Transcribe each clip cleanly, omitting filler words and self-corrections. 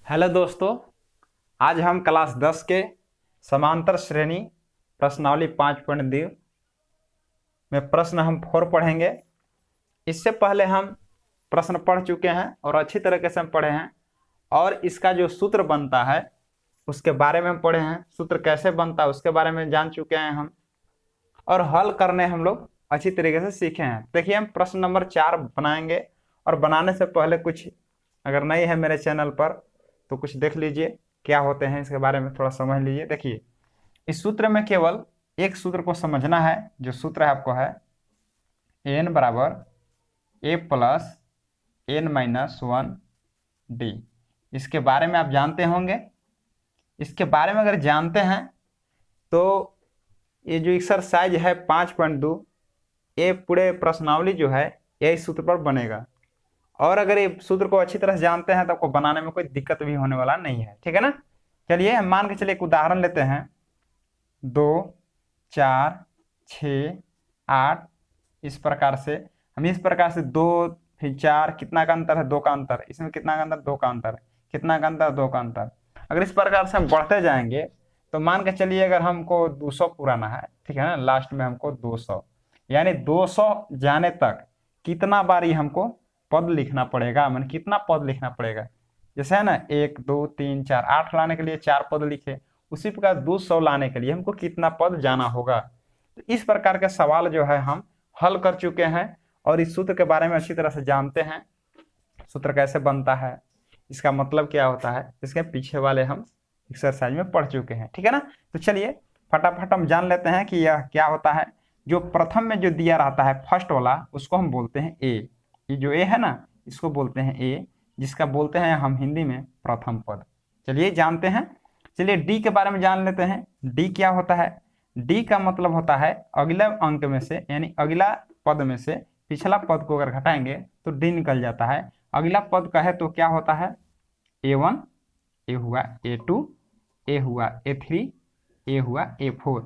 Hello दोस्तों, आज हम क्लास 10 के समांतर श्रेणी प्रश्नावली 5.2 में प्रश्न हम 4 पढ़ेंगे। इससे पहले हम प्रश्न पढ़ चुके हैं और अच्छी तरीके से हम पढ़े हैं और इसका जो सूत्र बनता है उसके बारे में हम पढ़े हैं। सूत्र कैसे बनता है उसके बारे में जान चुके हैं हम, और हल करने हम लोग अच्छी तरीके से सीखे हैं। देखिए, हम प्रश्न नंबर 4 बनाएंगे और बनाने से पहले कुछ अगर नहीं है मेरे चैनल पर तो कुछ देख लीजिए क्या होते हैं, इसके बारे में थोड़ा समझ लीजिए। देखिए, इस सूत्र में केवल एक सूत्र को समझना है। जो सूत्र है आपको है n बराबर a प्लस n-1 d। इसके बारे में आप जानते होंगे। इसके बारे में अगर जानते हैं तो ये जो एक्सरसाइज है 5.2 ये पूरे प्रश्नावली जो है यही सूत्र पर बनेगा। और अगर ये सूत्र को अच्छी तरह से जानते हैं तो आपको बनाने में कोई दिक्कत भी होने वाला नहीं है, ठीक है ना। चलिए, हम मान के चलिए एक उदाहरण लेते हैं। 2, 4, 6, 8 इस प्रकार से हम इस प्रकार से 2 फिर 4 कितना का अंतर है, 2 का अंतर। इसमें कितना का अंतर, 2 का अंतर। कितना का अंतर, 2 का अंतर। अगर इस प्रकार से हम बढ़ते जाएंगे तो मान के चलिए अगर हमको 200 पुराना है, ठीक है ना, लास्ट में हमको 200 यानी 200 जाने तक कितना बार ही हमको पद लिखना पड़ेगा, मैंने कितना पद लिखना पड़ेगा। जैसे है ना 1, 2, 3, 4, 8 लाने के लिए 4 पद लिखे, उसी प्रकार 200 लाने के लिए हमको कितना पद जाना होगा। तो इस प्रकार के सवाल जो है हम हल कर चुके हैं और इस सूत्र के बारे में अच्छी तरह से जानते हैं। सूत्र कैसे बनता है, इसका मतलब क्या होता है, इसके पीछे वाले हम एक्सरसाइज में पढ़ चुके हैं, ठीक है ना। तो चलिए फटाफट हम जान लेते हैं कि यह क्या होता है। जो प्रथम में जो दिया रहता है फर्स्ट वाला उसको हम बोलते हैं ए। ये जो ए है ना इसको बोलते हैं ए, जिसका बोलते हैं हम हिंदी में प्रथम पद। चलिए जानते हैं। चलिए डी के बारे में जान लेते हैं। डी क्या होता है। डी का मतलब होता है अगले अंक में से, यानी अगला पद में से पिछला पद को अगर घटाएंगे तो डी निकल जाता है। अगला पद का है तो क्या होता है, A1, ए हुआ A2, ए हुआ A3, ए हुआ A4।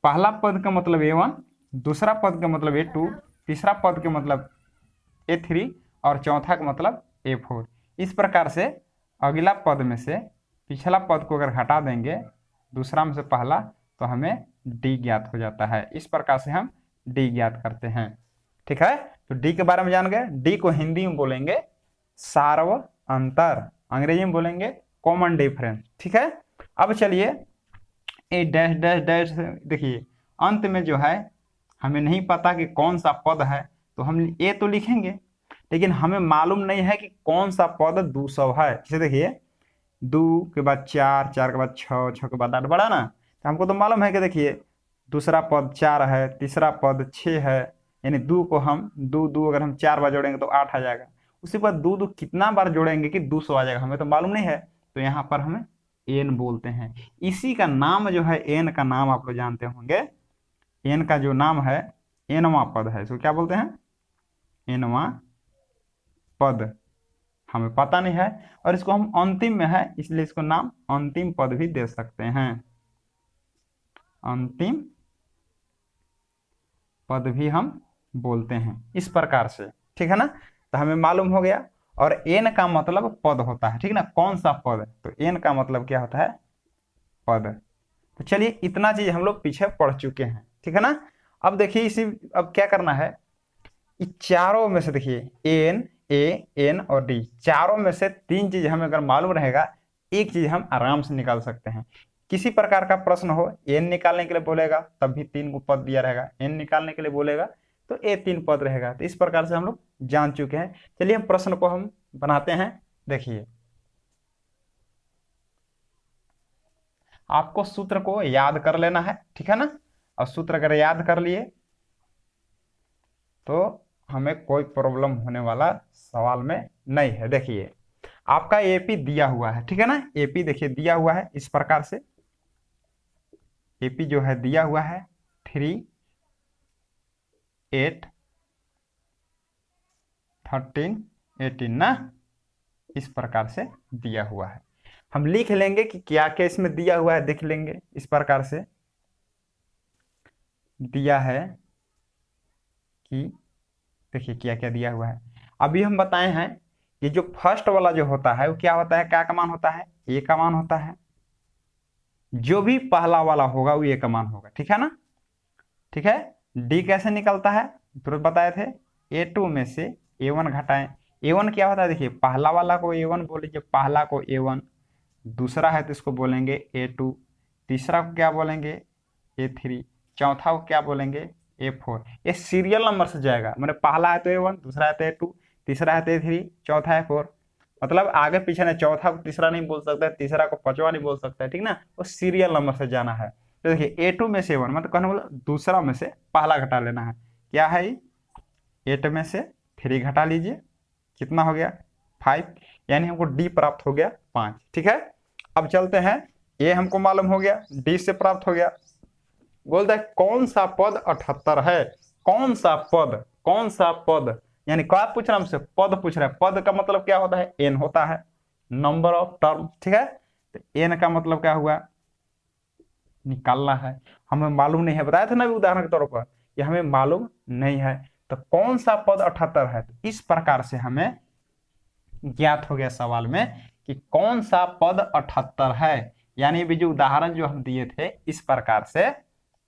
पहला पद का मतलब A1, दूसरा पद का मतलब A2, तीसरा पद का मतलब A3 और चौथा का मतलब A4। इस प्रकार से अगला पद में से पिछला पद को अगर हटा देंगे दूसरा में से पहला तो हमें D ज्ञात हो जाता है। इस प्रकार से हम D ज्ञात करते हैं, ठीक है। तो D के बारे में जान गए। D को हिंदी में बोलेंगे सार्व अंतर, अंग्रेजी में बोलेंगे कॉमन डिफरेंस, ठीक है। अब चलिए ए डैश डैश डैश, देखिए अंत में जो है हमें नहीं पता कि कौन सा पद है तो हम ए तो लिखेंगे, लेकिन हमें मालूम नहीं है कि कौन सा पद 200 है। जैसे देखिए 2 के बाद 4, 4 के बाद 6, 6 के बाद 8 बढ़ा ना, तो हमको तो मालूम है कि देखिए दूसरा पद 4 है, तीसरा पद 6 है, यानी 2 को हम 2 2 अगर हम 4 बार जोड़ेंगे तो 8 आ जाएगा। उसी पर 2 2 कितना बार जोड़ेंगे कि 200 आ जाएगा, हमें तो मालूम नहीं है। तो यहाँ पर हमें एन बोलते हैं। इसी का नाम जो है एन का नाम आप लोग जानते होंगे। एन का जो नाम है एनवां पद है, इसको क्या बोलते हैं, एनवां पद। हमें पता नहीं है और इसको हम अंतिम में है इसलिए इसको नाम अंतिम पद भी दे सकते हैं। अंतिम पद भी हम बोलते हैं इस प्रकार से, ठीक है ना। तो हमें मालूम हो गया। और एन का मतलब पद होता है, ठीक ना, कौन सा पद। तो एन का मतलब क्या होता है, पद। तो चलिए इतना चीज हम लोग पीछे पढ़ चुके हैं, ठीक है ना। अब देखिए इसी, अब क्या करना है, चारों में से देखिए एन, ए, एन और डी, चारों में से 3 चीज हमें अगर मालूम रहेगा एक चीज हम आराम से निकाल सकते हैं। किसी प्रकार का प्रश्न हो, एन निकालने के लिए बोलेगा तब भी 3 को पद दिया रहेगा, एन निकालने के लिए बोलेगा तो ए 3 पद रहेगा। तो इस प्रकार से हम लोग जान चुके हैं। चलिए हम प्रश्न को हम बनाते हैं। देखिए आपको सूत्र को याद कर लेना है, ठीक है ना। और सूत्र अगर याद कर लिए तो हमें कोई प्रॉब्लम होने वाला सवाल में नहीं है। देखिए आपका एपी दिया हुआ है, ठीक है ना। एपी देखिए दिया हुआ है इस प्रकार से, एपी जो है दिया हुआ है 3, 8, 13, 18 ना, इस प्रकार से दिया हुआ है। हम लिख लेंगे कि क्या क्या इसमें दिया हुआ है, देख लेंगे। इस प्रकार से दिया है कि देखिए क्या क्या दिया हुआ है। अभी हम बताए हैं कि जो फर्स्ट वाला जो होता है वो क्या होता है, क्या का मान होता है, ए का मान होता है। जो भी पहला वाला होगा वो ए का मान होगा, ठीक है ना। ठीक है, डी कैसे निकलता है तुरंत बताए थे, A2 में से A1 घटाएं। A1 क्या होता है, देखिए पहला वाला को A1 बोल लीजिए, पहला को A1, दूसरा है तो इसको बोलेंगे A2, तीसरा को क्या बोलेंगे A3, चौथा को क्या बोलेंगे A4। ये सीरियल नंबर से जाएगा, मतलब पहला है तो A1, दूसरा है तो A2, तीसरा है तो A3, चौथा है 4। मतलब आगे पीछे ना, चौथा को तीसरा नहीं बोल सकता है, तीसरा को पांचवा नहीं बोल सकता है, ठीक ना, वो सीरियल नंबर से जाना है। तो देखिए A2 में से 1, मतलब कहने बोला दूसरा में से पहला घटा लेना है। क्या है, 8 में से 3 घटा लीजिए, कितना हो गया 5, यानी हमको डी प्राप्त हो गया 5। ठीक है, अब चलते हैं, ए हमको मालूम हो गया, डी से प्राप्त हो गया। बोलता है कौन सा पद 78 है, कौन सा पद, कौन सा पद, यानी क्या पूछ रहा है हमसे, पद पूछ रहा है। पद का मतलब क्या होता है, एन होता है, नंबर ऑफ टर्म। ठीक है, तो एन का मतलब क्या हुआ, निकालना है, हमें मालूम नहीं है, बताया था ना उदाहरण के तौर पर, ये हमें मालूम नहीं है। तो कौन सा पद 78 है, तो इस प्रकार से हमें ज्ञात हो गया सवाल में कि कौन सा पद 78 है। यानी भी जो उदाहरण जो हम दिए थे इस प्रकार से,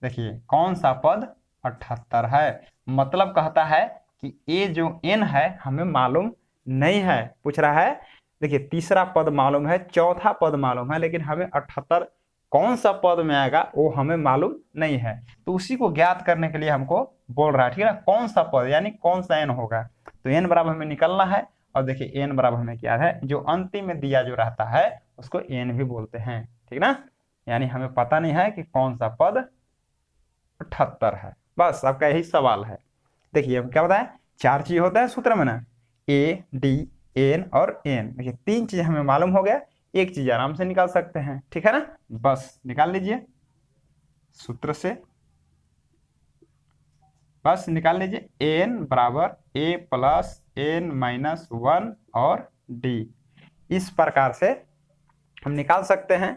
देखिए कौन सा पद 78 है, मतलब कहता है कि ये जो n है हमें मालूम नहीं है, पूछ रहा है। देखिए तीसरा पद मालूम है, चौथा पद मालूम है, लेकिन हमें 78 कौन सा पद में आएगा वो हमें मालूम नहीं है। तो उसी को ज्ञात करने के लिए हमको बोल रहा है, ठीक है ना, कौन सा पद यानी कौन सा n होगा। तो n बराबर हमें निकलना है, और देखिए n बराबर हमें क्या है, जो अंतिम में दिया जो रहता है उसको n भी बोलते हैं, ठीक ना। यानी हमें पता नहीं है कि कौन सा पद 78 है, बस आपका यही सवाल है। देखिए हम क्या बताएं, 4 चीज होता है सूत्र में ना, ए डी एन और एन। देखिए 3 चीज हमें मालूम हो गया, एक चीज आराम से निकाल सकते हैं, ठीक है ना, बस निकाल लीजिए सूत्र से, बस निकाल लीजिए। एन बराबर ए प्लस एन माइनस 1 और डी, इस प्रकार से हम निकाल सकते हैं।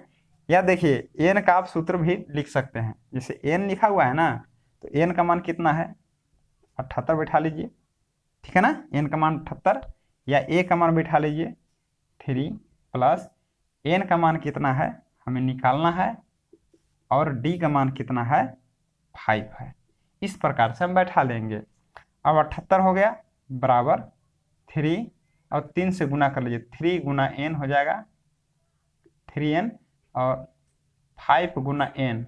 या देखिए एन का आप सूत्र भी लिख सकते हैं, जैसे एन लिखा हुआ है ना, तो एन का मान कितना है 78 बैठा लीजिए, ठीक है ना, एन का मान 78, या ए का मान बैठा लीजिए 3 प्लस एन का मान कितना है हमें निकालना है, और डी का मान कितना है 5 है। इस प्रकार से हम बैठा लेंगे। अब 78 हो गया बराबर 3 और 3 से गुना कर लीजिए, 3 गुना एन हो जाएगा 3n, और 5 गुना n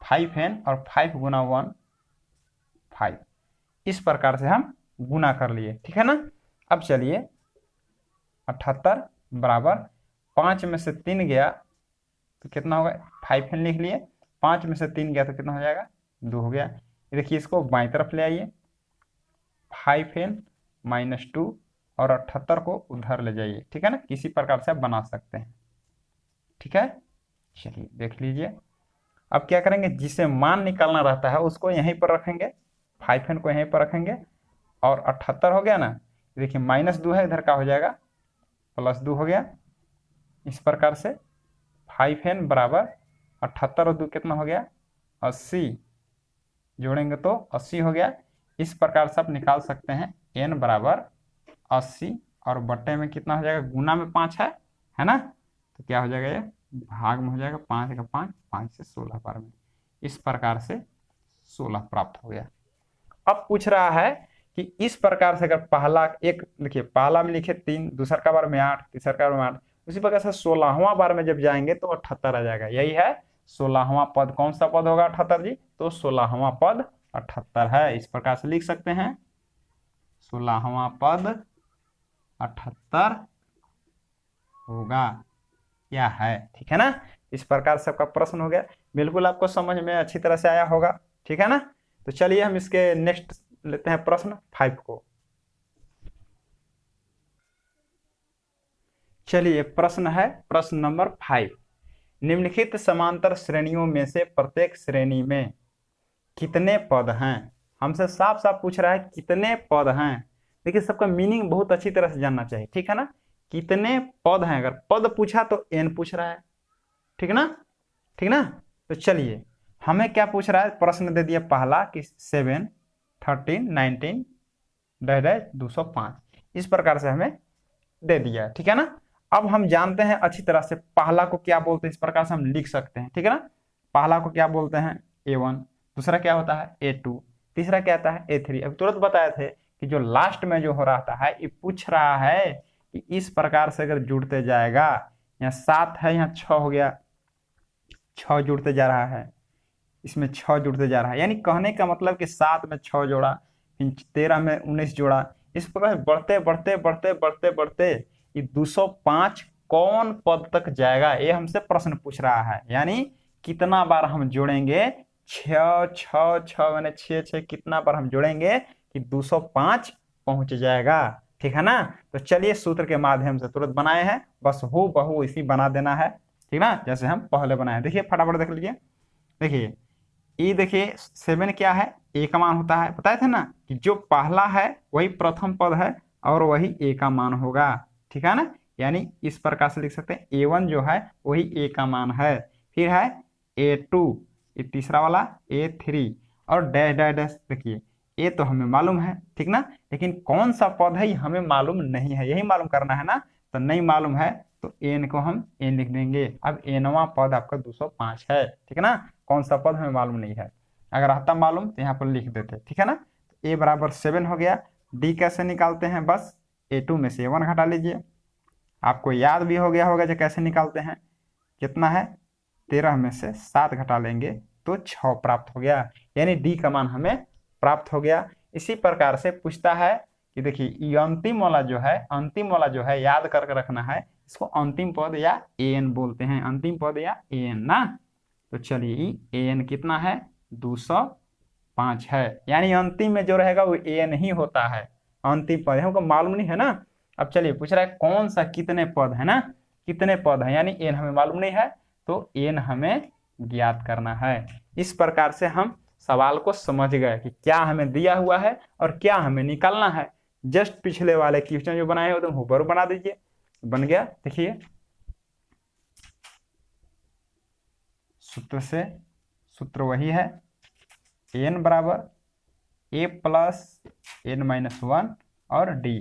5n, और 5 गुना 1 5। इस प्रकार से हम गुना कर लिए, ठीक है ना। अब चलिए 78 बराबर 5 में से 3 गया तो कितना होगा 5n लिख लिए, 5 में से 3 गया तो कितना हो जाएगा 2 हो गया। देखिए इसको बाईं तरफ ले आइए, 5n माइनस 2 और 78 को उधर ले जाइए, ठीक है ना, किसी प्रकार से आप बना सकते हैं, ठीक है। चलिए देख लीजिए, अब क्या करेंगे, जिसे मान निकालना रहता है उसको यहीं पर रखेंगे, 5n को यहीं पर रखेंगे, और 78 हो गया ना, देखिए माइनस 2 है इधर का हो जाएगा प्लस 2 हो गया। इस प्रकार से 5n बराबर 78 और 2 कितना हो गया 80, जोड़ेंगे तो 80 हो गया। इस प्रकार से आप निकाल सकते हैं n बराबर 80, और बट्टे में कितना हो जाएगा, गुना में 5 है ना, तो क्या हो जाएगा, ये भाग में हो जाएगा, 5 का 5, 5 से 16 बार में, इस प्रकार से 16 प्राप्त हो गया। अब पूछ रहा है कि इस प्रकार से अगर पहला एक, देखिए पहला में लिखे 3, दूसरा का बार में 8, तीसरा का बार में 8, उसी प्रकार से 16वां बार में जब जाएंगे तो 78 आ जाएगा। यही है 16वां पद, कौन सा पद होगा 78 जी, तो 16वां पद 78 है। इस प्रकार से लिख सकते हैं 16वां पद 78 होगा, क्या है, ठीक है ना। इस प्रकार से आपका प्रश्न हो गया, बिल्कुल आपको समझ में अच्छी तरह से आया होगा, ठीक है ना। तो चलिए हम इसके नेक्स्ट लेते हैं प्रश्न 5 को। चलिए प्रश्न है प्रश्न नंबर 5, निम्नलिखित समांतर श्रेणियों में से प्रत्येक श्रेणी में कितने पद हैं। हमसे साफ साफ पूछ रहा है कितने पद हैं। देखिए सबका मीनिंग बहुत अच्छी तरह से जानना चाहिए, ठीक है ना, कितने पद हैं, अगर पद पूछा तो n पूछ रहा है, ठीक ना, ठीक ना। तो चलिए हमें क्या पूछ रहा है, प्रश्न दे दिया पहला कि 7 13 19 205, इस प्रकार से हमें दे दिया, ठीक है ना। अब हम जानते हैं अच्छी तरह से पहला को क्या बोलते हैं, इस प्रकार से हम लिख सकते हैं, ठीक है ना। पहला को क्या बोलते हैं, A1, दूसरा क्या होता है A2, तीसरा क्या आता है A3। अब तुरंत बताए थे कि जो लास्ट में जो हो रहा है ये पूछ रहा है कि इस प्रकार से अगर जुड़ते जाएगा, यहाँ 7 है, यहाँ 6 हो गया, 6 जुड़ते जा रहा है, इसमें 6 जुड़ते जा रहा है, यानी कहने का मतलब कि 7 में 6 जोड़ा, फिर 13 में 19 जोड़ा, इस प्रकार बढ़ते बढ़ते बढ़ते बढ़ते बढ़ते ये 205 कौन पद तक जाएगा, ये हमसे प्रश्न पूछ रहा है। यानी कितना बार हम जोड़ेंगे, 6 6 6 मैंने 6 6 कितना बार हम जोड़ेंगे कि 205 पहुंच जाएगा, ठीक है ना। तो चलिए सूत्र के माध्यम से तुरंत बनाए हैं, बस हो बहु इसी बना देना है, ठीक ना, जैसे हम पहले बनाए। देखिए फटाफट देख लीजिए, देखिए ये देखिए 7 क्या है, ए का मान होता है, बताए थे ना कि जो पहला है वही प्रथम पद है और वही ए का मान होगा, ठीक है ना। यानी इस प्रकार से लिख सकते हैं A1 जो है वही ए का मान है, फिर है A2, ये तीसरा वाला A3 और डैश डैश डैश। देखिए ये तो हमें मालूम है, ठीक ना, लेकिन कौन सा पद है हमें मालूम नहीं है, यही मालूम करना है ना। तो नहीं मालूम है तो एन को हम एन लिख देंगे। अब एनवा पद आपका 205 है, ठीक है ना, कौन सा पद हमें मालूम नहीं है, अगर आता मालूम तो यहाँ पर लिख देते, ठीक है ना। तो ए बराबर 7 हो गया। डी कैसे निकालते हैं, बस A2 में से A1 घटा लीजिए, आपको याद भी हो गया होगा जो कैसे निकालते हैं, कितना है 13 में से 7 घटा लेंगे तो 6 प्राप्त हो गया, यानी डी का मान हमें प्राप्त हो गया। इसी प्रकार से पूछता है कि देखिए ये अंतिम वाला जो है, अंतिम वाला जो है याद करके रखना है, इसको अंतिम पद या एन बोलते हैं, अंतिम पद या एन ना। तो चलिए एन कितना है 205 है, यानी अंतिम में जो रहेगा वो एन ही होता है, अंतिम पद हमको मालूम नहीं है ना। अब चलिए पूछ रहा है कौन सा कितने पद है ना, कितने पद है, यानी एन हमें मालूम नहीं है तो एन हमें ज्ञात करना है। इस प्रकार से हम सवाल को समझ गए कि क्या हमें दिया हुआ है और क्या हमें निकालना है। जस्ट पिछले वाले क्वेश्चन जो बनाए हो तो ऊपर बना दीजिए, बन गया। देखिए सूत्र से, सूत्र वही है एन बराबर ए प्लस एन माइनस 1 और डी,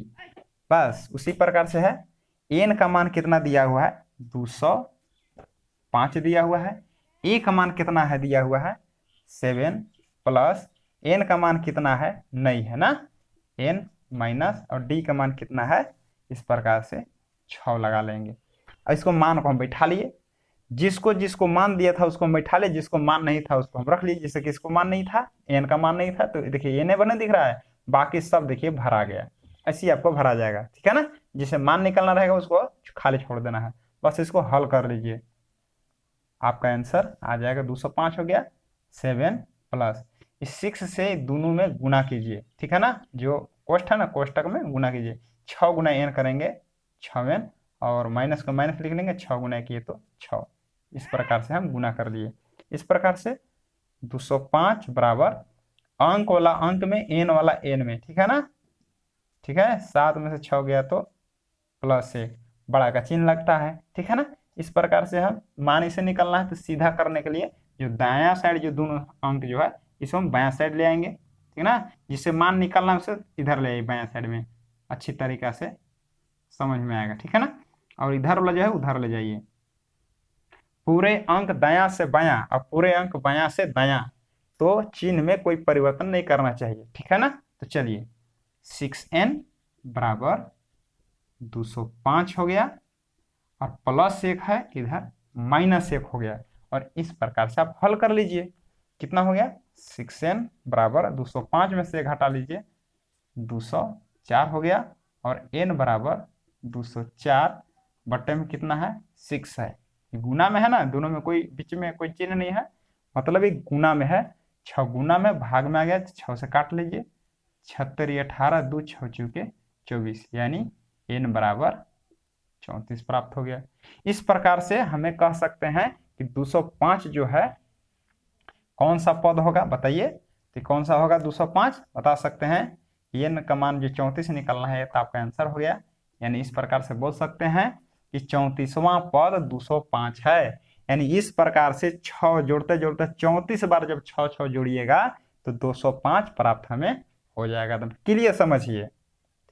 बस उसी प्रकार से है। एन का मान कितना दिया हुआ है 205 दिया हुआ है, ए का मान कितना है दिया हुआ है 7 प्लस एन का मान कितना है नहीं है ना, एन माइनस, और डी का मान कितना है, इस प्रकार से 6 लगा लेंगे। अब इसको मान को हम बैठा लिए, जिसको जिसको मान दिया था उसको हम बैठा लिए, जिसको मान नहीं था उसको हम रख लिए। जैसे कि इसको मान नहीं था, एन का मान नहीं था तो देखिए एन बने दिख रहा है, बाकी सब देखिए भरा गया, ऐसे ही आपको भरा जाएगा, ठीक है ना। जिसे मान निकलना रहेगा उसको खाली छोड़ देना है, बस इसको हल कर लीजिए, आपका आंसर आ जाएगा 205 हो गया। 7 प्लस इस 6 से दोनों में गुना कीजिए, ठीक है ना, जो कोष्ठ है ना कोष्टक में गुना कीजिए, 6 गुना एन करेंगे 6 एन, और माइनस को माइनस लिख लेंगे, 6 गुना किए तो 6, इस प्रकार से हम गुना कर लिए। इस प्रकार से 205 बराबर अंक वाला अंक में एन वाला एन में, ठीक है ना, ठीक है, 7 में से 6 गया तो प्लस 1 बड़ा का चिन्ह लगता है, ठीक है ना। इस प्रकार से हम मान इसे निकलना है तो सीधा करने के लिए जो दायां साइड जो दोनों अंक जो है इसको हम बायां साइड ले आएंगे, ठीक है ना, जिससे मान निकलना है उसे इधर ले आइए बायां साइड में, अच्छी तरीका से समझ में आएगा, ठीक है ना। और इधर वाला जो है उधर ले जाइए, पूरे अंक दायां से बायां और पूरे अंक बायां से दायां, तो चिन्ह में कोई परिवर्तन नहीं करना चाहिए, ठीक है ना। तो चलिए 6n बराबर 205 हो गया और प्लस 1 है इधर माइनस 1 हो गया, और इस प्रकार से आप हल कर लीजिए। कितना हो गया 6n बराबर 205 में से घटा लीजिए 204 हो गया, और n बराबर 204 बटे में कितना है 6 है, गुना में है ना, दोनों में कोई बीच में कोई चिन्ह नहीं है, मतलब ये गुना में है, 6 गुना में भाग में आ गया, 6 से काट लीजिए, 76 18 2 6 चौके 24, यानी n बराबर 34 प्राप्त हो गया। इस प्रकार से हमें कह सकते हैं कि 205 जो है कौन सा पद होगा बताइए, तो कौन सा होगा 205 बता सकते हैं, n का मान जो 34 निकलना है तो आपका आंसर हो गया। यानी इस प्रकार से बोल सकते हैं कि 34वां पद 205 है, यानी इस प्रकार से 6 जोड़ते जोड़ते 34 बार जब 6 जोड़िएगा तो 205 प्राप्त हमें हो जाएगा। तो क्लियर समझिए,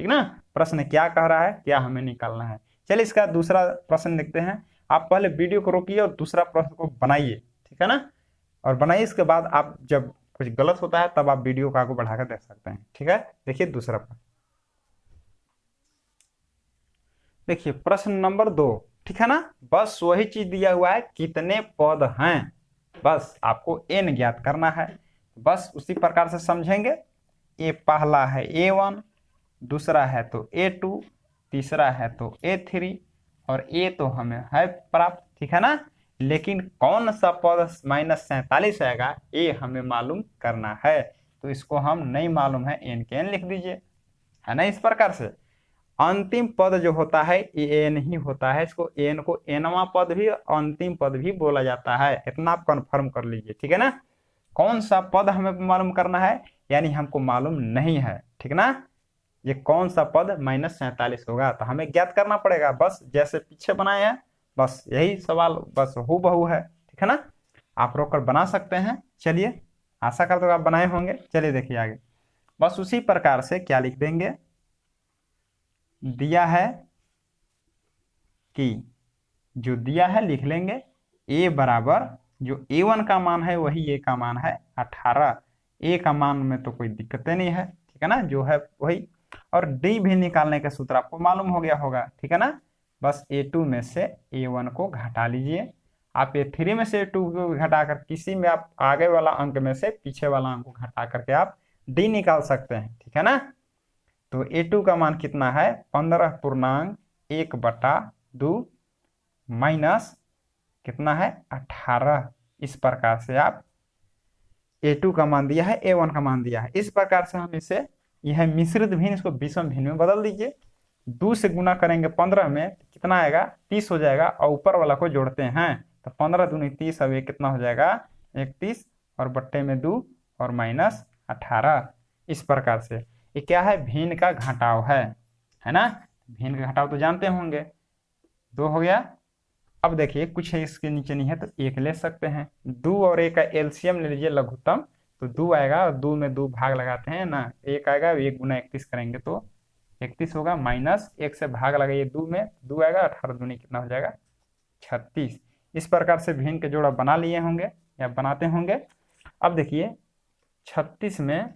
ठीक ना। प्रश्न क्या कह रहा है, क्या हमें निकालना है। चलिए इसका दूसरा प्रश्न देखते हैं। आप पहले वीडियो को रोकिए और दूसरा प्रश्न को बनाइए, ठीक है ना। और बनाइए, इसके बाद आप जब कुछ गलत होता है तब आप वीडियो को आगे बढ़ाकर देख सकते हैं, ठीक है। देखिए दूसरा प्रश्न, देखिए प्रश्न नंबर 2, ठीक है ना। बस वही चीज दिया हुआ है, कितने पद हैं, बस आपको n ज्ञात करना है। बस उसी प्रकार से समझेंगे। ये पहला है A1, दूसरा है तो A2, तीसरा है तो A3 और A तो हमें है प्राप्त, ठीक है ना। लेकिन कौन सा पद -47 आएगा ये हमें मालूम करना है। तो इसको हम नहीं मालूम है, n के n लिख दीजिए, है ना। इस प्रकार से अंतिम पद जो होता है ये n ही होता है। इसको n को nवां पद भी अंतिम पद भी बोला जाता है, इतना आप कंफर्म कर लीजिए, ठीक है ना। कौन सा पद हमें मालूम करना है, यानी हमको मालूम नहीं है, ठीक ना। ये कौन सा पद -47 होगा तो हमें ज्ञात करना पड़ेगा। बस जैसे पीछे बनाए हैं, बस यही सवाल बस हूबहू है, ठीक है ना। आप रोक कर बना सकते हैं। चलिए, आशा करते हो आप बनाए होंगे। चलिए देखिए आगे, बस उसी प्रकार से क्या लिख देंगे, दिया है कि जो दिया है लिख लेंगे a बराबर जो a1 का मान है वही a का मान है 18। a का मान में तो कोई दिक्कत नहीं है, ठीक है ना, जो है वही। और d भी निकालने का सूत्र आपको मालूम हो गया होगा, ठीक है ना। बस a2 में से a1 को घटा लीजिए। आप a3 में से a2 को घटाकर किसी में आप आगे वाला अंक में से पीछे वाला अंक को घटा करके आप d निकाल सकते हैं, ठीक है ना। तो a2 का मान कितना है, 15.1/2 माइनस कितना है 18। इस प्रकार से आप a2 का मान दिया है, a1 का मान दिया है। इस प्रकार से हम इसे, यह मिश्रित भिन्न, इसको विषम भिन्न में बदल दीजिए। 2 से गुना करेंगे 15 में तो कितना आएगा, 30 हो जाएगा। और ऊपर वाला को जोड़ते हैं तो 15 दूनी 30, अब ये कितना हो जाएगा 31 और बट्टे में 2 और माइनस 18। इस प्रकार से ये क्या है, भिन्न का घटाव है ना। भिन्न का घटाव तो जानते होंगे, 2 हो गया। अब देखिए कुछ है इसके नीचे नहीं है तो 1 ले सकते हैं। 2 और 1 का एलसीएम ले लीजिए, लघुत्तम, तो 2 आएगा और 2 में 2 भाग लगाते हैं ना, 1 आएगा, 1 गुना 31 करेंगे तो 31 होगा, माइनस 1 से भाग लगाइए 2 में, 2 आएगा, 18 दूनी कितना हो जाएगा 36। इस प्रकार से भिन्न के जोड़ा बना लिए होंगे या बनाते होंगे। अब देखिए 36 में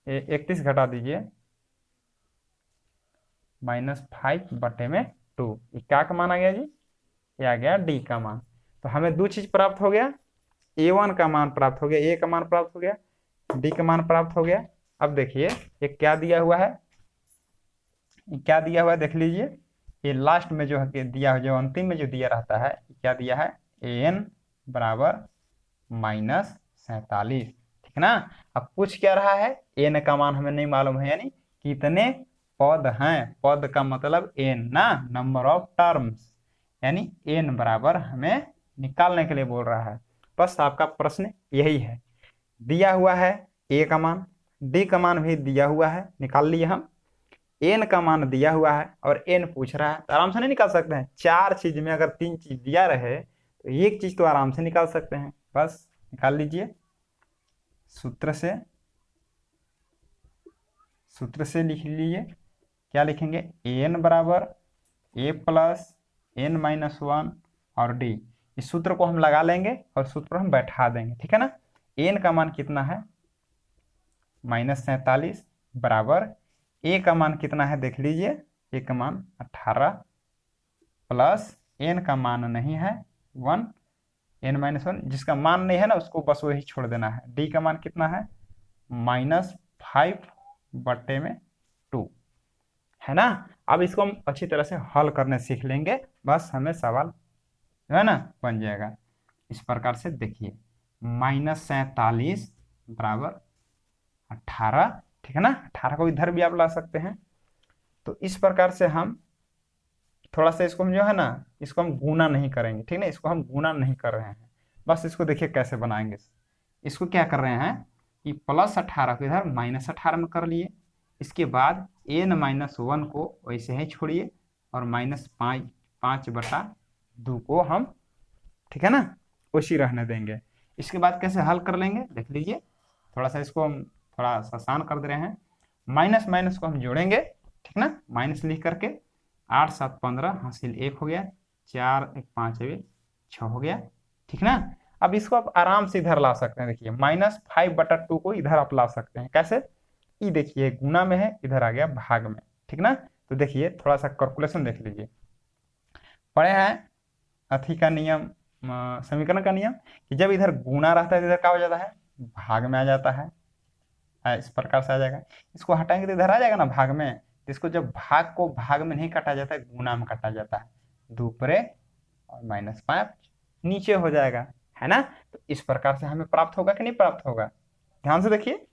31 घटा दीजिए, -5/2, ये क्या का मान आ गया जी, ये आ गया डी का मान। तो हमें 2 चीज प्राप्त हो गया, a1 का मान प्राप्त हो गया, a का मान प्राप्त हो गया, d का मान प्राप्त हो गया। अब देखिए ये क्या दिया हुआ है, क्या दिया हुआ है देख लीजिए। ये लास्ट में जो है दिया है, जो अंतिम में जो दिया रहता है, क्या दिया है, an बराबर -47, ठीक ना। अब पूछ क्या रहा है, n का मान हमें नहीं मालूम है, यानी कितने पद हैं। पद का मतलब n ना, नंबर ऑफ टर्म्स, यानी n बराबर हमें निकालने के लिए बोल रहा है। बस आपका प्रश्न यही है, दिया हुआ है a का मान, d का मान भी दिया हुआ है, निकाल लिए हम। n का मान दिया हुआ है और n पूछ रहा है, तो आराम से नहीं निकाल सकते हैं। 4 चीज में अगर 3 चीज दिया रहे तो एक चीज तो आराम से निकाल सकते हैं। बस निकाल लीजिए सूत्र से लिख लीजिए। क्या लिखेंगे, an बराबर a प्लस n-1 और d। इस सूत्र को हम लगा लेंगे और सूत्र पर हम बैठा देंगे, ठीक है ना। n का मान कितना है, -47 बराबर a का मान कितना है देख लीजिए, a का मान 18 प्लस n का मान नहीं है 1, n-1, जिसका मान नहीं है ना उसको बस वही छोड़ देना है। d का मान कितना है, -5/2, है ना। अब इसको हम अच्छी तरह से हल करने सीख लेंगे, बस हमें सवाल जो है ना बन जाएगा। इस प्रकार से देखिए -47 बराबर 18, ठीक है ना। 18 को इधर भी आप ला सकते हैं। तो इस प्रकार से हम थोड़ा सा इसको हम जो है ना, इसको हम गुना नहीं करेंगे, ठीक है ना, इसको हम गुना नहीं कर रहे हैं। बस इसको देखिए कैसे बनाएंगे। इसको क्या कर रहे हैं कि +18 को इधर -18 में कर लिए, इसके बाद n-1 को वैसे ही छोड़िए और -5/2 को हम, ठीक है ना, वैसी रहने देंगे। इसके बाद कैसे हल कर लेंगे देख लीजिए। थोड़ा सा इसको हम थोड़ा सा आसान कर दे रहे हैं। माइनस माइनस को हम जोड़ेंगे, ठीक ना, माइनस लिख करके 8 7 15 हासिल 1 हो गया, 4 1 5 6 हो गया, ठीक ना। अब इसको आप आराम से इधर ला सकते हैं, देखिए -5/2 को इधर आप ला सकते हैं, कैसे, ये देखिए गुना में है, इधर आ गया भाग में, ठीक ना। तो देखिए थोड़ा सा कैलकुलेशन देख लीजिए, पढ़े हैं अथी का नियम, समीकरण का नियम, कि जब इधर गुना रहता है तो इधर क्या हो जाता है, भाग में आ जाता है, इस प्रकार से आ जाएगा। इसको हटाएंगे तो इधर आ जाएगा ना भाग में, तो इसको जब भाग को भाग में नहीं काटा जाता है, गुना में काटा जाता है, 2 परे और -5 नीचे हो जाएगा, है ना। तो इस प्रकार से हमें प्राप्त होगा कि नहीं प्राप्त होगा, ध्यान से देखिए,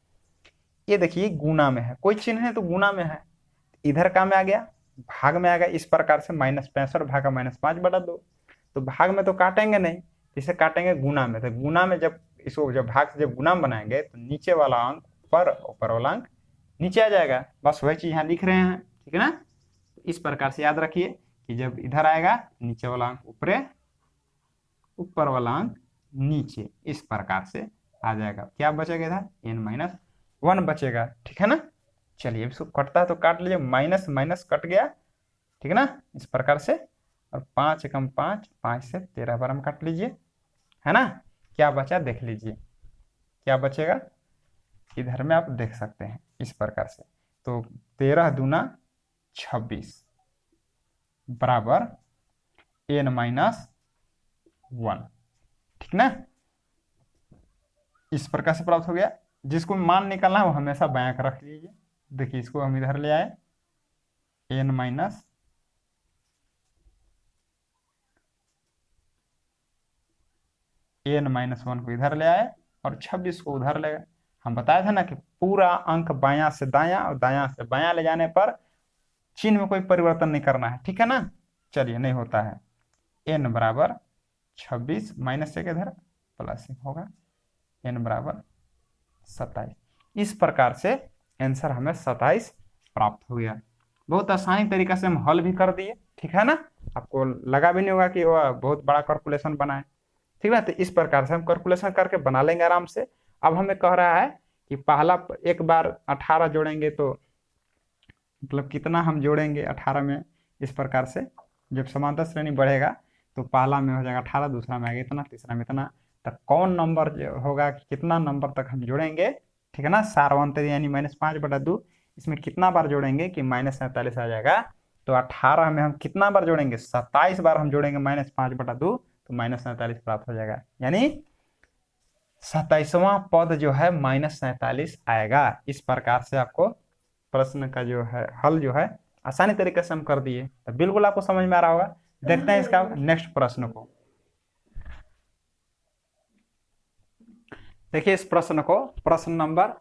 ये देखिए गुना में है, कोई चिन्ह है तो गुना में है, इधर का में आ गया, भाग में आ गया, इस प्रकार से -65 भागा -5/2, तो भाग में तो काटेंगे नहीं, इसे काटेंगे गुना में, तो गुना में जब इसको जब भाग से जब गुना में बनाएंगे तो नीचे वाला अंक ऊपर, ऊपर वाला अंक नीचे आ जाएगा, बस वही चीज यहाँ लिख रहे हैं, ठीक है ना। तो इस प्रकार से याद रखिए कि जब इधर आएगा नीचे वाला अंक ऊपरे, ऊपर वाला अंक नीचे, इस प्रकार से आ जाएगा, क्या बचेगा इधर n-1 बचेगा, ठीक है ना। चलिए इसको कटता है तो काट लीजिए, माइनस माइनस कट गया, ठीक है ना, इस प्रकार से, और 5 एकम 5, 5 से 13 बार हम काट लीजिए, है ना। क्या बचा देख लीजिए, क्या बचेगा इधर में आप देख सकते हैं इस प्रकार से, तो 13 दूना 26 बराबर n-1, ठीक ना, इस प्रकार से प्राप्त हो गया। जिसको मान निकालना है वो हमेशा बायां का रख लीजिए, देखिए इसको हम इधर ले आए, n-1 को इधर ले आए और 26 को उधर ले गए। हम बताया था ना कि पूरा अंक बायां से दायां और दायां से बायां ले जाने पर चिन्ह में कोई परिवर्तन नहीं करना है, ठीक है ना। चलिए नहीं होता है, n बराबर 26 माइनस एक इधर प्लस एक होगा, n बराबर 27, इस प्रकार से आंसर हमें 27 प्राप्त हो गया। बहुत आसानी तरीका से हम हल भी कर दिए, ठीक है ना, आपको लगा भी नहीं होगा कि वह बहुत बड़ा कैलकुलेशन बनाए, ठीक है। तो इस प्रकार से हम कैलकुलेशन करके बना लेंगे आराम से। अब हमें कह रहा है कि पहला एक बार 18 जोड़ेंगे तो मतलब कितना हम जोड़ेंगे 18 में, इस प्रकार से जब समांतर श्रेणी बढ़ेगा तो पहला में हो जाएगा 18, दूसरा में आएगा इतना, तीसरा में इतना, तो कौन नंबर होगा कि कितना नंबर तक हम जोड़ेंगे, ठीक है ना, सारवंतर यानी -5/2, इसमें कितना बार जोड़ेंगे कि -47 आ जाएगा। तो 18 में हम कितना बार जोड़ेंगे, 27 बार हम जोड़ेंगे -5/2, तो -47 प्राप्त हो जाएगा, यानी 27वां पद जो है -47 आएगा। इस प्रकार से आपको प्रश्न का जो है हल जो है आसानी तरीके से हम कर दिए, तो बिल्कुल आपको समझ में आ रहा होगा। देखते हैं इसका नेक्स्ट प्रश्न को, देखिए इस प्रश्न को, प्रश्न नंबर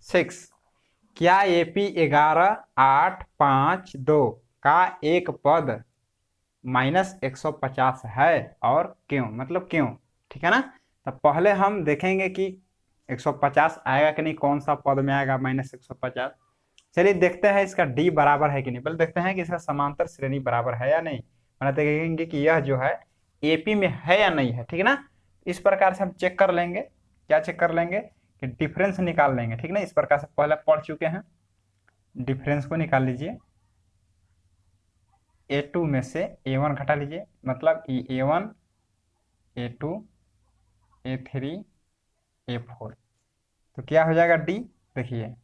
6, क्या AP 11,852 का एक पद -150 है और क्यों, मतलब क्यों, ठीक है ना। तो पहले हम देखेंगे कि 150 आएगा कि नहीं, कौन सा पद में आएगा -150। चलिए देखते हैं इसका D बराबर है कि नहीं, पहले देखते हैं कि इसका समांतर श्रेणी बराबर है या नहीं, मैंने देखेंगे कि यह जो है AP में है या नहीं है, ठीक है ना। इस प्रकार से हम चेक कर लेंगे, क्या चेक कर लेंगे कि डिफरेंस निकाल लेंगे, ठीक ना, इस प्रकार से पहले पढ़ चुके हैं। डिफरेंस को निकाल लीजिए, A2 में से A1 घटा लीजिए, मतलब A1 A2 A3 A4, तो क्या हो जाएगा D, देखिए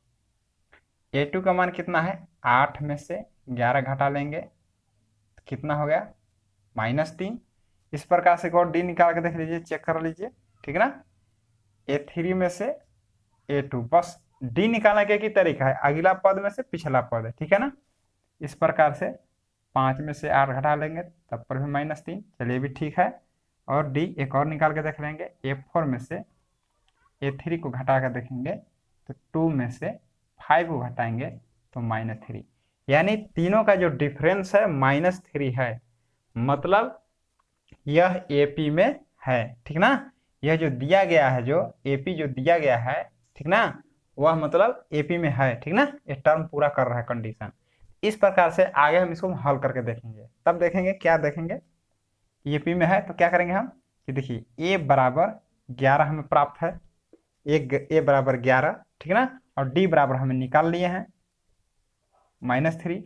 A2 का मान कितना है, 8 में से 11 घटा लेंगे तो कितना हो गया -3, इस प्रकार से और D निकाल के देख लीजिए, चेक कर लीजिए, ठीक है ना। A3 में से A2, बस D निकालने का एक ही तरीका है, अगला पद में से पिछला पद है, ठीक है ना। इस प्रकार से 5 में से 8 घटा लेंगे तब पर भी -3, चलिए भी ठीक है। और D एक और निकाल के देख लेंगे, A4 में से A3 को घटा कर देखेंगे तो 2 में से 5 को घटाएंगे तो -3, यानी तीनों का जो डिफरेंस है -3 है, मतलब यह AP में है, ठीक ना। यह जो दिया गया है, जो AP जो दिया गया है, ठीक ना, वह मतलब AP में है, ठीक ना, ये टर्म पूरा कर रहा है कंडीशन। इस प्रकार से आगे हम इसको हल करके देखेंगे, तब देखेंगे क्या देखेंगे, AP में है तो क्या करेंगे हम कि देखिए A बराबर 11 हमें प्राप्त है, A बराबर 11, ठीक है ना, और D बराबर हमें निकाल लिए हैं, -3।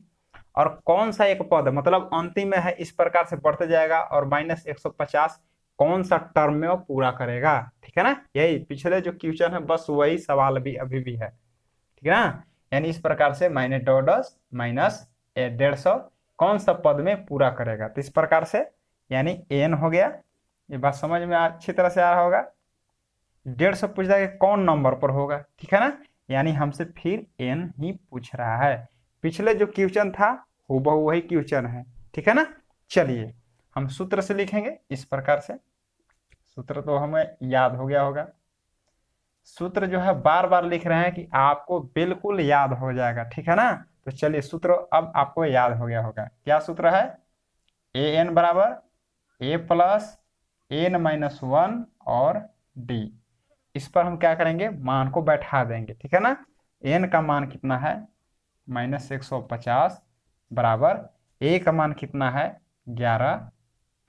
और कौन सा एक पद मतलब अंतिम में है, इस प्रकार से बढ़ते जाएगा और -150 कौन सा टर्म में वो पूरा करेगा। ठीक है ना, यही पिछले जो क्वेश्चन है बस वही सवाल भी अभी भी है। ठीक है ना, यानी इस प्रकार से -150 कौन सा पद में पूरा करेगा, तो इस प्रकार से यानी n हो गया। ये बात समझ में अच्छी तरह से आ रहा होगा। 150 पूछ रहा है कि कौन नंबर पर होगा। ठीक है ना, यानी हमसे फिर n ही पूछ रहा है। पिछले जो क्वेश्चन था हूबहू वही क्वेश्चन है। ठीक है ना, चलिए हम सूत्र से लिखेंगे इस प्रकार से। सूत्र तो हमें याद हो गया होगा। सूत्र जो है बार बार लिख रहे हैं कि आपको बिल्कुल याद हो जाएगा। ठीक है ना, तो चलिए सूत्र अब आपको याद हो गया होगा। क्या सूत्र है, an बराबर a प्लस n-1 और d। इस पर हम क्या करेंगे, मान को बैठा देंगे। ठीक है ना, n का मान कितना है -150 बराबर a का मान कितना है 11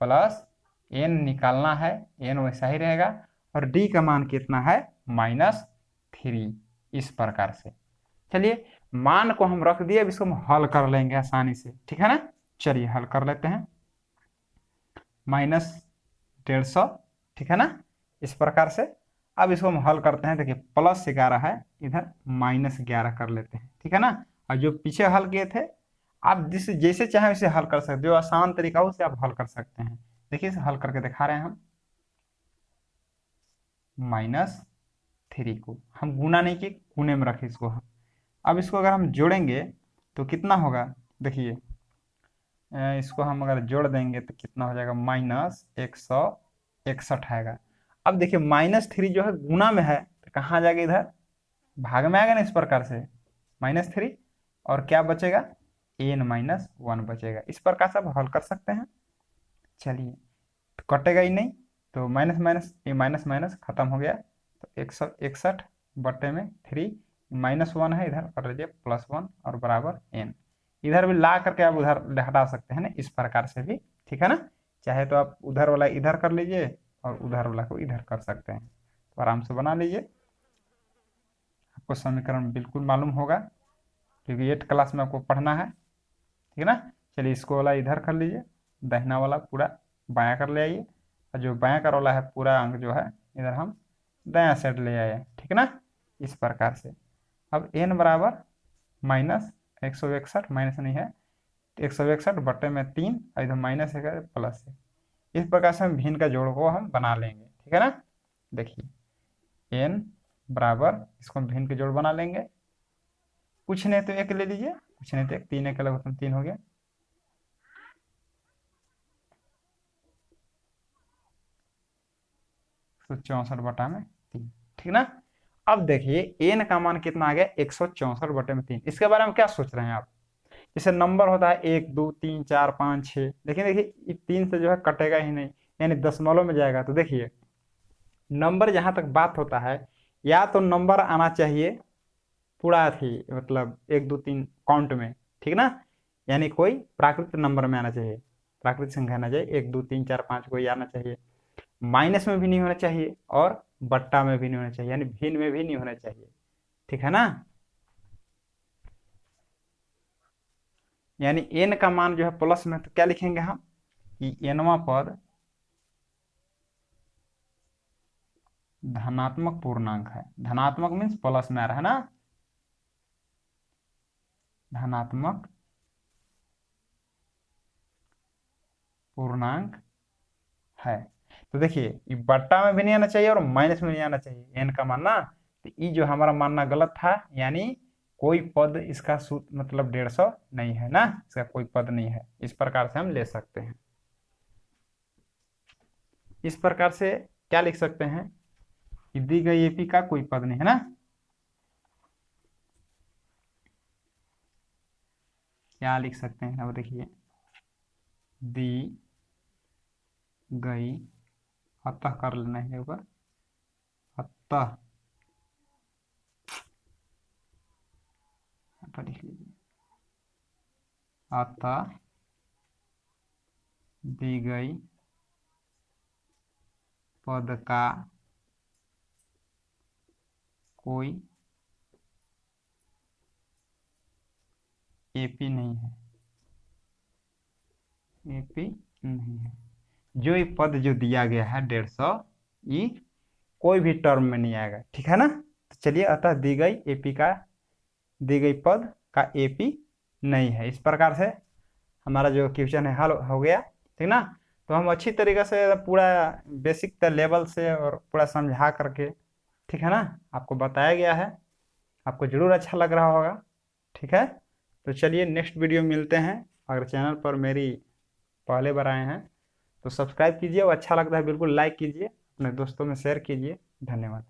प्लस n निकालना है, n वैसा ही रहेगा, और d का मान कितना है -3। इस प्रकार से चलिए मान को हम रख दिए, अब इसको हम हल कर लेंगे आसानी से। ठीक है ना, चलिए हल कर लेते हैं। -150, ठीक है ना, इस प्रकार से। अब इसको हम हल करते हैं। देखिए +11 है, इधर -11 कर लेते हैं। ठीक है ना, और जो पीछे हल किए थे आप जिस जैसे चाहे वैसे हल कर सकते हो, जो आसान तरीका हो उसे आप हल कर सकते हैं। देखिए इसे हल करके दिखा रहे हैं हम। -3 को हम गुना नहीं किए, गुने में रखे इसको हम। अब इसको अगर हम जोड़ेंगे तो कितना होगा, देखिए इसको हम अगर जोड़ देंगे तो कितना हो जाएगा -161 आएगा। अब देखिए -3 जो है गुना में है तो कहाँ जाएगा, इधर भाग में आएगा ना, इस प्रकार से -3 और क्या बचेगा n-1 बचेगा। इस प्रकार से आप हल कर सकते हैं। चलिए तो कटेगा ही नहीं, तो माइनस माइनस ये माइनस माइनस खत्म हो गया, तो 161 बटे में 3 -1 है, इधर कर लीजिए +1 और बराबर n। इधर भी ला करके आप उधर हटा सकते हैं ना, इस प्रकार से भी। ठीक है ना, चाहे तो आप उधर वाला इधर कर लीजिए और उधर वाला को इधर कर सकते हैं, तो आराम से बना लीजिए। आपको समीकरण बिल्कुल मालूम होगा क्योंकि 8 क्लास में आपको पढ़ना है। ठीक है ना, चलिए इसको वाला इधर कर लीजिए, दाहिना वाला पूरा बायां कर ले आइए, और जो बायां कर वाला है पूरा अंक जो है इधर हम दायां साइड ले आए। ठीक है ना, इस प्रकार से। अब n बराबर -161 माइनस नहीं है, 161 बटे में 3 और इधर माइनस है प्लस है। इस प्रकार से हम भिन्न का जोड़ को हम बना लेंगे। ठीक है ना, देखिए n बराबर, इसको हम भिन्न के जोड़ बना लेंगे। कुछ नहीं तो एक ले लीजिए, कुछ नहीं तो एक, 3 एक अलग 3 हो गया। तो 64 बटा में 3। ठीक ना, अब देखिए n का मान कितना आ गया 164 बटे में 3। इसके बारे में क्या सोच रहे हैं आप, जैसे नंबर होता है 1 2 3 4 5 6, लेकिन देखिए 3 से जो है कटेगा ही नहीं, यानी दशमलव में जाएगा। तो देखिए नंबर जहां तक बात होता है, या तो नंबर आना चाहिए पूरा थी मतलब 1 2 3 काउंट में। ठीक ना, यानी कोई प्राकृतिक नंबर में आना चाहिए, प्राकृतिक संख्या आना चाहिए, 1 2 3 4 5 कोई आना चाहिए। माइनस में भी नहीं होना चाहिए और बट्टा में भी नहीं होना चाहिए, यानी भिन्न में भी नहीं होना चाहिए। ठीक है ना, यानी n का मान जो है प्लस में, तो क्या लिखेंगे हम कि nवां पद धनात्मक पूर्णांक है। धनात्मक मीन्स प्लस में आ रहा है ना, धनात्मक पूर्णांक है। तो देखिए ये बट्टा में भी नहीं आना चाहिए और माइनस में नहीं आना चाहिए n का मानना, तो ये जो हमारा मानना गलत था, यानी कोई पद इसका सूत्र मतलब 150 नहीं है ना, इसका कोई पद नहीं है। इस प्रकार से हम ले सकते हैं। इस प्रकार से क्या लिख सकते हैं कि दी गई एपी का कोई पद नहीं है ना। क्या लिख सकते हैं, अब देखिए दी गई, अतः कर लेना है ऊपर, अतः लिख लीजिए, अतः दी गई पद का कोई एपी नहीं है, एपी नहीं है। जो ये पद जो दिया गया है 150, ये कोई भी टर्म में नहीं आएगा, ठीक है ना। तो चलिए, अतः दी गई पद का एपी नहीं है। इस प्रकार से हमारा जो क्वेश्चन है हल हो गया, ठीक ना। तो हम अच्छी तरीके से पूरा बेसिक लेवल से और पूरा समझा करके, ठीक है ना, आपको बताया गया है। आपको जरूर अच्छा लग रहा होगा, ठीक है। तो चलिए नेक्स्ट वीडियो मिलते हैं। अगर चैनल पर मेरी पहले बार आए हैं तो सब्सक्राइब कीजिए, और अच्छा लगता है बिल्कुल लाइक कीजिए, अपने दोस्तों में शेयर कीजिए। धन्यवाद।